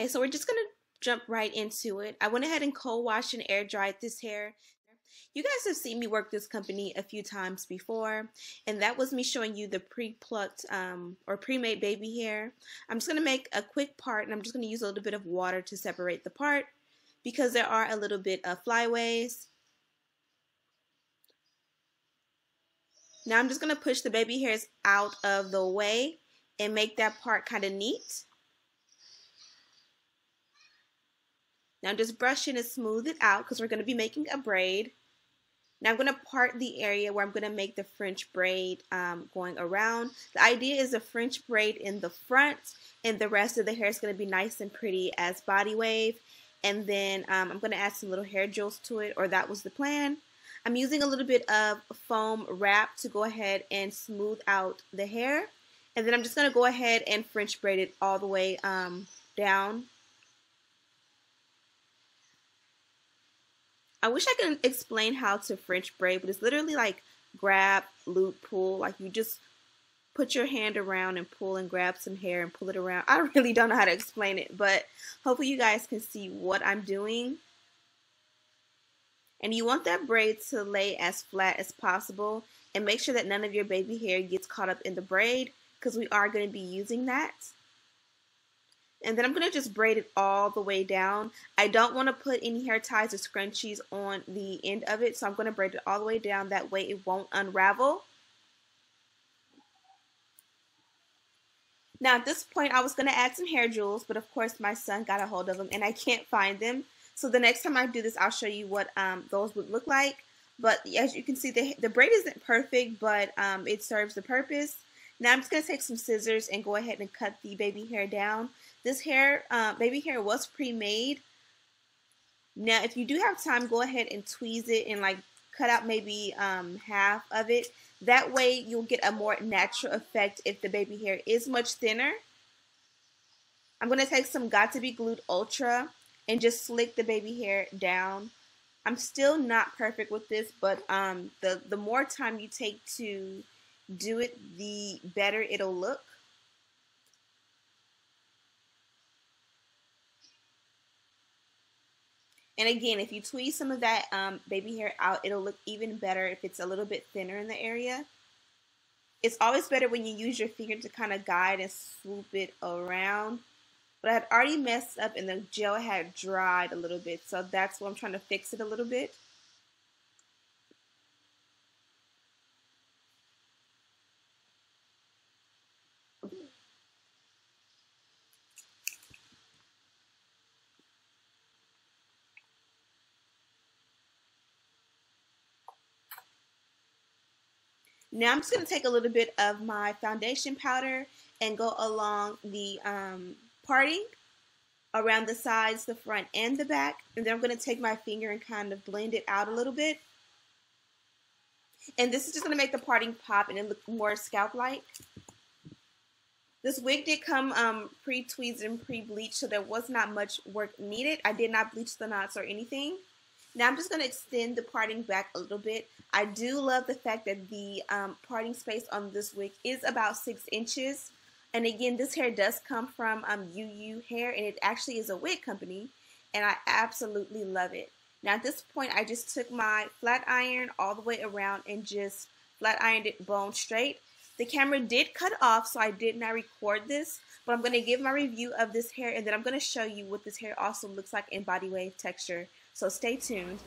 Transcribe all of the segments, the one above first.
Okay, so we're just gonna jump right into it. I went ahead and cold washed and air dried this hair. You guys have seen me work this company a few times before, and that was me showing you the pre-plucked or pre-made baby hair. I'm just gonna make a quick part, and I'm just gonna use a little bit of water to separate the part because there are a little bit of flyaways. Now I'm just gonna push the baby hairs out of the way and make that part kind of neat. Now just brush it and smooth it out because we're going to be making a braid. Now I'm going to part the area where I'm going to make the French braid going around. The idea is a French braid in the front, and the rest of the hair is going to be nice and pretty as body wave. And then I'm going to add some little hair jewels to it, or that was the plan. I'm using a little bit of foam wrap to go ahead and smooth out the hair. And then I'm just going to go ahead and French braid it all the way down. I wish I could explain how to French braid, but it's literally like grab, loop, pull. Like you just put your hand around and pull and grab some hair and pull it around. I really don't know how to explain it, but hopefully you guys can see what I'm doing. And you want that braid to lay as flat as possible, and make sure that none of your baby hair gets caught up in the braid because we are going to be using that. And then I'm going to just braid it all the way down. I don't want to put any hair ties or scrunchies on the end of it, so I'm going to braid it all the way down. That way it won't unravel. Now at this point I was going to add some hair jewels, but of course my son got a hold of them and I can't find them. So the next time I do this, I'll show you what those would look like. But as you can see, the braid isn't perfect, but it serves the purpose. Now I'm just going to take some scissors and go ahead and cut the baby hair down. This hair, baby hair was pre-made. Now if you do have time, go ahead and tweeze it and like cut out maybe half of it. That way you'll get a more natural effect if the baby hair is much thinner. I'm going to take some Got to Be Glued Ultra and just slick the baby hair down. I'm still not perfect with this, but the more time you take to do it, the better it'll look. And again, if you tweeze some of that baby hair out, it'll look even better if it's a little bit thinner in the area. It's always better when you use your finger to kind of guide and swoop it around. But I had already messed up and the gel had dried a little bit, so that's why I'm trying to fix it a little bit. Now I'm just going to take a little bit of my foundation powder and go along the parting around the sides, the front, and the back. And then I'm going to take my finger and kind of blend it out a little bit. And this is just going to make the parting pop and it look more scalp-like. This wig did come pre-tweezed and pre-bleached, so there was not much work needed. I did not bleach the knots or anything. Now I'm just going to extend the parting back a little bit. I do love the fact that the parting space on this wig is about 6 inches. And again, this hair does come from UU Hair, and it actually is a wig company, and I absolutely love it. Now at this point, I just took my flat iron all the way around and just flat ironed it bone straight. The camera did cut off, so I did not record this, but I'm going to give my review of this hair, and then I'm going to show you what this hair also looks like in body wave texture. So stay tuned.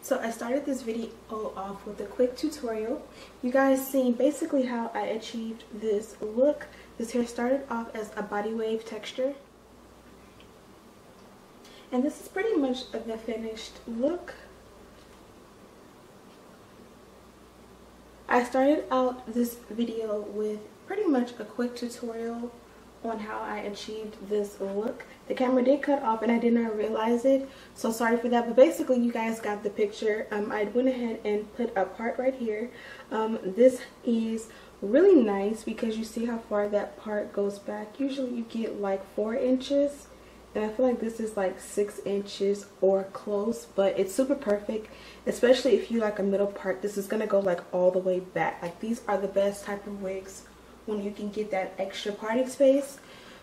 So I started this video off with a quick tutorial. You guys seen basically how I achieved this look. This hair started off as a body wave texture. And this is pretty much the finished look. I started out this video with pretty much a quick tutorial on how I achieved this look. The camera did cut off and I did not realize it, so sorry for that, but basically you guys got the picture. I went ahead and put a part right here. This is really nice because you see how far that part goes back. Usually you get like 4 inches, and I feel like this is like 6 inches or close, but it's super perfect, especially if you like a middle part. This is gonna go like all the way back. Like these are the best type of wigs when you can get that extra parting space.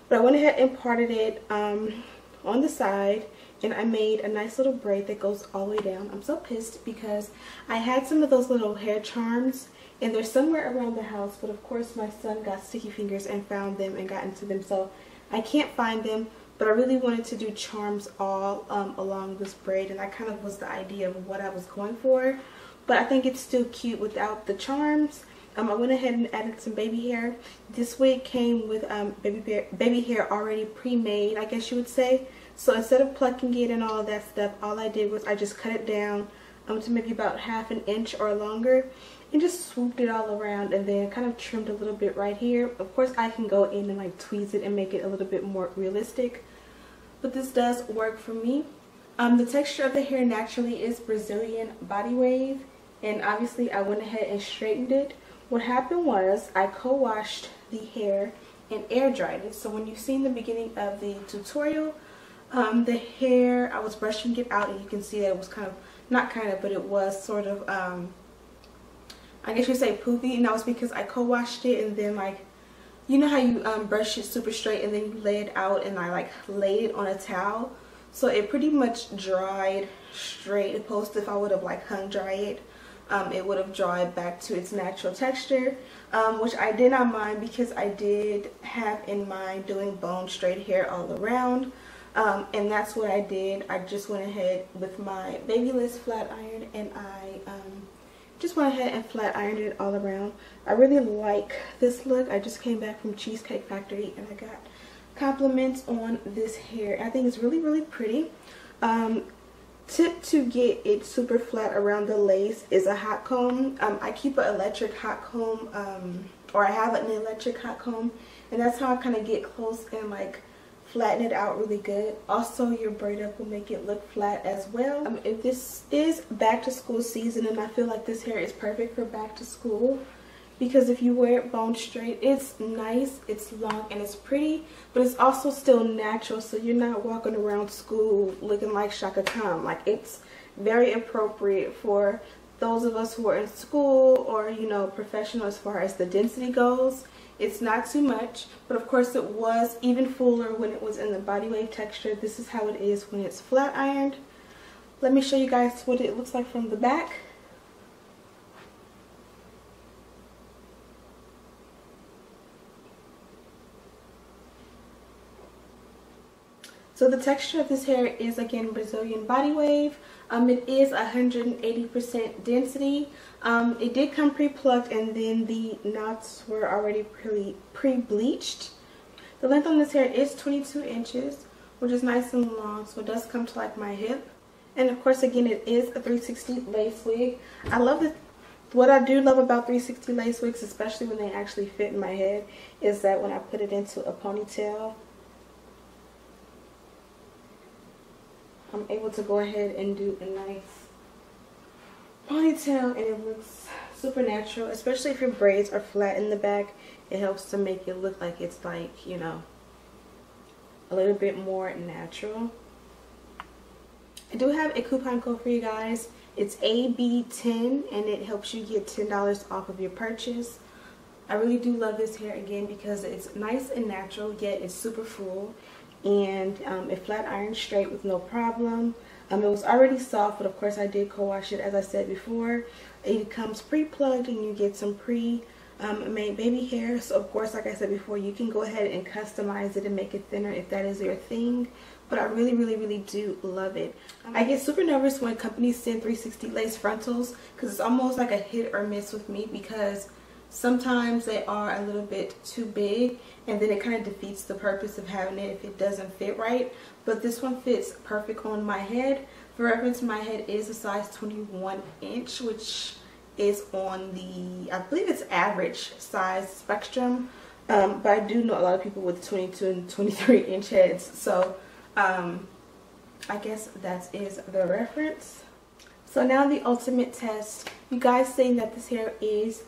But I went ahead and parted it on the side, and I made a nice little braid that goes all the way down. I'm so pissed because I had some of those little hair charms, and they're somewhere around the house, but of course my son got sticky fingers and found them and got into them, so I can't find them. But I really wanted to do charms all along this braid, and that kind of was the idea of what I was going for. But I think it's still cute without the charms. I went ahead and added some baby hair. This wig came with baby hair already pre-made, I guess you would say. So instead of plucking it and all of that stuff, all I did was I just cut it down to maybe about 1/2 inch or longer, and just swooped it all around, and then kind of trimmed a little bit right here. Of course I can go in and like tweeze it and make it a little bit more realistic, but this does work for me. The texture of the hair naturally is Brazilian body wave, and obviously I went ahead and straightened it. What happened was I co-washed the hair and air dried it. So when you see in the beginning of the tutorial, the hair, I was brushing it out, and you can see that it was kind of, not kind of, but it was sort of, I guess you'd say poofy, and that was because I co-washed it, and then like, you know how you brush it super straight and then you lay it out, and I like laid it on a towel. So it pretty much dried straight, opposed to if I would have like hung dry it. It would have dried back to its natural texture, which I did not mind because I did have in mind doing bone straight hair all around, and that's what I did. I just went ahead with my Babyliss flat iron, and I just went ahead and flat ironed it all around. I really like this look. I just came back from Cheesecake Factory, and I got compliments on this hair. I think it's really, really pretty. Tip to get it super flat around the lace is a hot comb. I keep an electric hot comb, or I have an electric hot comb, and that's how I kind of get close and like flatten it out really good. Also, your braid up will make it look flat as well. If this is back to school season, and I feel like this hair is perfect for back to school, because if you wear it bone straight, it's nice, it's long, and it's pretty, but it's also still natural, so you're not walking around school looking like Shaka Khan. Like, it's very appropriate for those of us who are in school, or, you know, professional as far as the density goes. It's not too much, but of course it was even fuller when it was in the body wave texture. This is how it is when it's flat ironed. Let me show you guys what it looks like from the back. So the texture of this hair is, again, Brazilian body wave. It is 180% density. It did come pre-plucked, and then the knots were already pre-bleached. The length on this hair is 22 inches, which is nice and long, so it does come to like my hip. And of course, again, it is a 360 lace wig. I love it. What I do love about 360 lace wigs, especially when they actually fit in my head, is that when I put it into a ponytail, I'm able to go ahead and do a nice ponytail, and it looks super natural, especially if your braids are flat in the back. It helps to make it look like it's like, you know, a little bit more natural. I do have a coupon code for you guys. It's AB10, and it helps you get $10 off of your purchase. I really do love this hair, again, because it's nice and natural, yet it's super full. And it flat ironed straight with no problem. It was already soft, but of course I did co-wash it, as I said before. It comes pre-plugged, and you get some pre-made baby hair. So of course, like I said before, you can go ahead and customize it and make it thinner if that is your thing. But I really, really, really do love it. I get super nervous when companies send 360 lace frontals, because it's almost like a hit or miss with me, because sometimes they are a little bit too big, and then it kind of defeats the purpose of having it if it doesn't fit right. But this one fits perfect on my head. For reference, my head is a size 21 inch, which is on the, I believe it's average size spectrum. But I do know a lot of people with 22 and 23 inch heads. So I guess that is the reference. So now the ultimate test. You guys saying that this hair is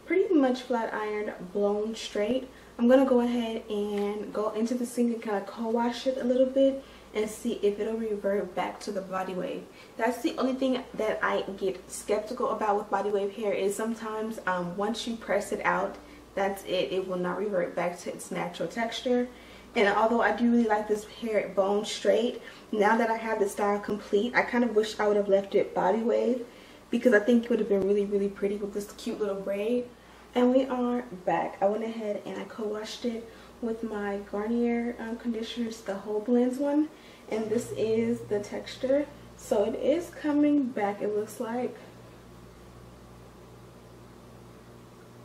pretty much flat ironed, blown straight. I'm gonna go ahead and go into the sink and kind of co-wash it a little bit and see if it'll revert back to the body wave. That's the only thing that I get skeptical about with body wave hair, is sometimes once you press it out, that's it. It will not revert back to its natural texture. And although I do really like this hair bone straight, now that I have the style complete, I kind of wish I would have left it body wave, because I think it would have been really, really pretty with this cute little braid. And we are back. I went ahead and I co-washed it with my Garnier conditioners, the Whole Blends one. And this is the texture. So it is coming back, it looks like.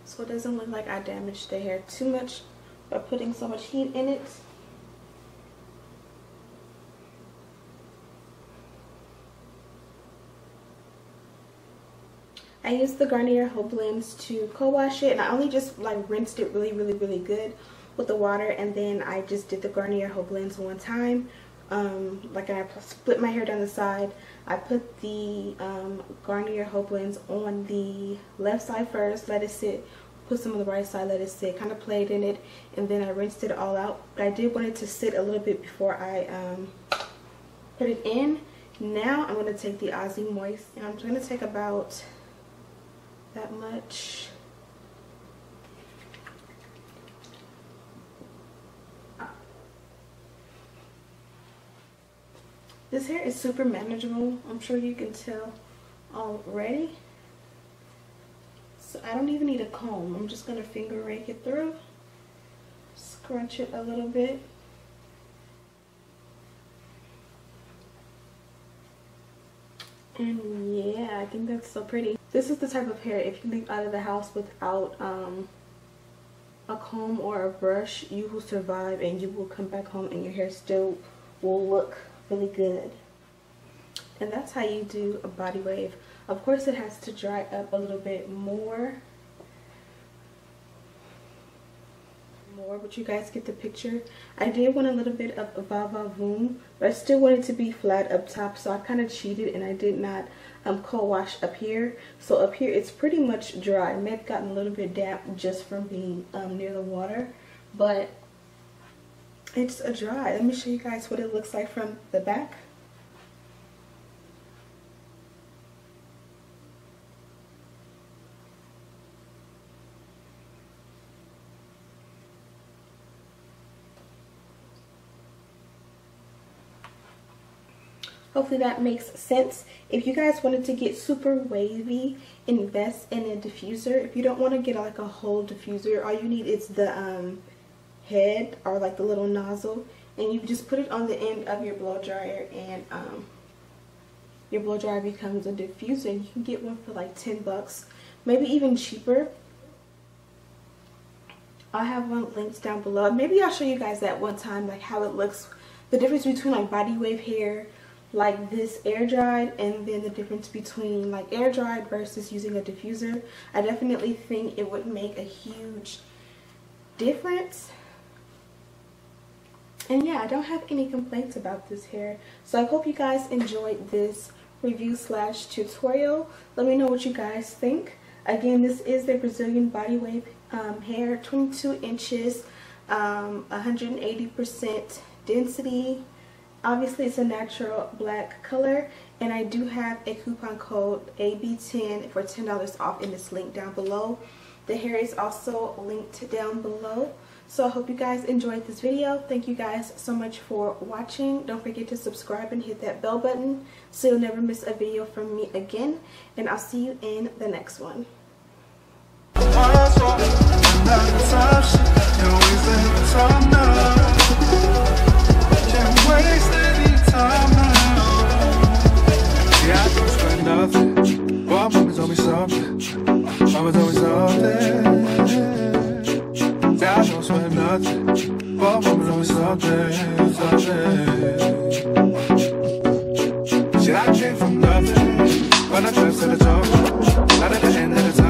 So it doesn't look like I damaged the hair too much by putting so much heat in it. I used the Garnier Whole Blends to co-wash it, and I only just like rinsed it really, really, really good with the water, and then I just did the Garnier Whole Blends one time. Like I split my hair down the side. I put the Garnier Whole Blends on the left side first, let it sit. Put some on the right side, let it sit, kind of played in it, and then I rinsed it all out. But I did want it to sit a little bit before I put it in. Now I'm going to take the Aussie Moist, and I'm going to take about that much. This hair is super manageable. I'm sure you can tell already. So I don't even need a comb. I'm just going to finger rake it through. Scrunch it a little bit. And yeah, I think that's so pretty. This is the type of hair, if you leave out of the house without a comb or a brush, you will survive and you will come back home and your hair still will look really good. And that's how you do a body wave. Of course, it has to dry up a little bit more, but you guys get the picture. I did want a little bit of va-va-voom, but I still wanted to be flat up top, so I kind of cheated and I did not co-wash up here. So up here it's pretty much dry. It may have gotten a little bit damp just from being near the water, but it's a dry. Let me show you guys what it looks like from the back. Hopefully that makes sense. If you guys wanted to get super wavy, invest in a diffuser. If you don't want to get like a whole diffuser, all you need is the head or like the little nozzle, and you just put it on the end of your blow dryer, and your blow dryer becomes a diffuser. And you can get one for like 10 bucks, maybe even cheaper. I'll have one linked down below. Maybe I'll show you guys that one time, like how it looks, the difference between like body wave hair like this air dried, and then the difference between like air dried versus using a diffuser. I definitely think it would make a huge difference. And yeah, I don't have any complaints about this hair. So I hope you guys enjoyed this review slash tutorial. Let me know what you guys think. Again, this is the Brazilian body wave hair, 22 inches, 180% density. Obviously, it's a natural black color, and I do have a coupon code AB10 for $10 off in this link down below. The hair is also linked down below. So I hope you guys enjoyed this video. Thank you guys so much for watching. Don't forget to subscribe and hit that bell button so you'll never miss a video from me again. And I'll see you in the next one. Waste any time now. Yeah, I don't spend nothing. But mama's always something. Mama's always something. Yeah, I don't spend nothing. But mama's always something. Shit, I came from nothing. When I tried to the top, not at the end of the time.